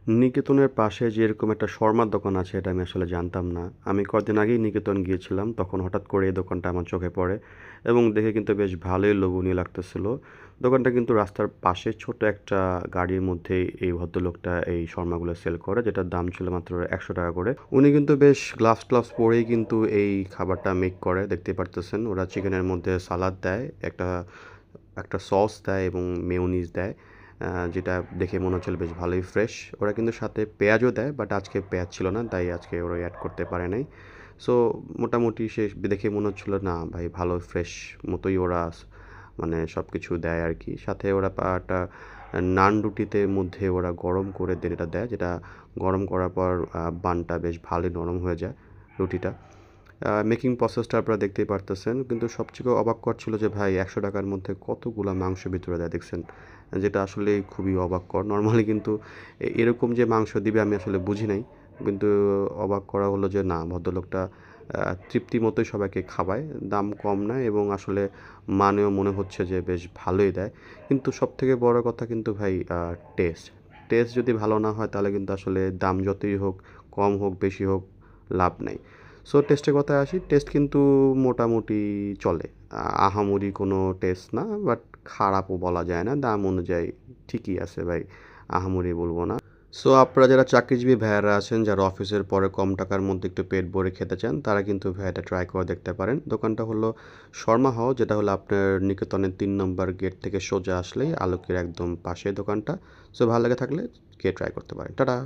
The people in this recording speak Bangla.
নিকেতনের পাশে যে এরকম একটা শর্মার দোকান আছে এটা আমি আসলে জানতাম না। আমি কদিন আগেই নিকেতন গিয়েছিলাম, তখন হঠাৎ করে এই দোকানটা আমার চোখে পড়ে এবং দেখে কিন্তু বেশ ভালোই লোভনীয় লাগতেছিল। দোকানটা কিন্তু রাস্তার পাশে ছোট একটা গাড়ির মধ্যেই এই ভদ্রলোকটা এই শর্মাগুলো সেল করে, যেটার দাম ছিল মাত্র ১০০ টাকা করে। উনি কিন্তু বেশ গ্লাভস ট্লাভস পরেই কিন্তু এই খাবারটা মেক করে, দেখতে পারতেছেন। ওরা চিকেনের মধ্যে সালাদ দেয়, একটা একটা সস দেয় এবং মেয়োনিজ দেয়, যেটা দেখে মনে হচ্ছিল বেশ ভালোই ফ্রেশ। ওরা কিন্তু সাথে পেঁয়াজও দেয়, বাট আজকে পেঁয়াজ ছিল না, তাই আজকে ওরা অ্যাড করতে পারে নাই। সো মোটামুটি সে দেখে মনে হচ্ছিল না ভাই, ভালো ফ্রেশ মতোই ওরা মানে সব কিছু দেয় আর কি। সাথে ওরা একটা নান রুটিতে মধ্যে ওরা গরম করে এটা দেয়, যেটা গরম করার পর বানটা বেশ ভালোই নরম হয়ে যায় রুটিটা। মেকিং প্রসেসটা আপনারা দেখতেই পারতেছেন। কিন্তু সবচেয়ে অবাক কর ছিল যে ভাই ১০০ টাকার মধ্যে কতগুলা মাংস ভিতরে দেয় দেখছেন? যেটা আসলেই খুবই অবাককর। নরমালি কিন্তু এরকম যে মাংস দিবে আমি আসলে বুঝি নাই। কিন্তু অবাক করা হলো যে না, ভদ্রলোকটা তৃপ্তি মতোই সবাইকে খাওয়ায়। দাম কম নেয় এবং আসলে মানেও মনে হচ্ছে যে বেশ ভালোই দেয়। কিন্তু সবথেকে বড় কথা কিন্তু ভাই টেস্ট। টেস্ট যদি ভালো না হয় তাহলে কিন্তু আসলে দাম যতই হোক, কম হোক, বেশি হোক, লাভ নাই। সো টেস্টের কথায় আসি, টেস্ট কিন্তু মোটামুটি চলে। আহামরি কোনো টেস্ট না, বাট খারাপও বলা যায় না। দাম অনুযায়ী ঠিকই আছে ভাই, আহামরি বলবো না। সো আপনারা যারা চাকরিজীবী ভাইয়ারা আছেন, যারা অফিসের পরে কম টাকার মধ্যে একটু পেট ভরে খেতে চান, তারা কিন্তু ভাইয়াটা ট্রাই করে দেখতে পারেন। দোকানটা হলো শর্মা হাউস, যেটা হলো আপনার নিকেতনের ৩ নম্বর গেট থেকে সোজা আসলেই আলোকের একদম পাশে দোকানটা। সো ভালো লেগে থাকলে গিয়ে ট্রাই করতে পারেন। টাটা।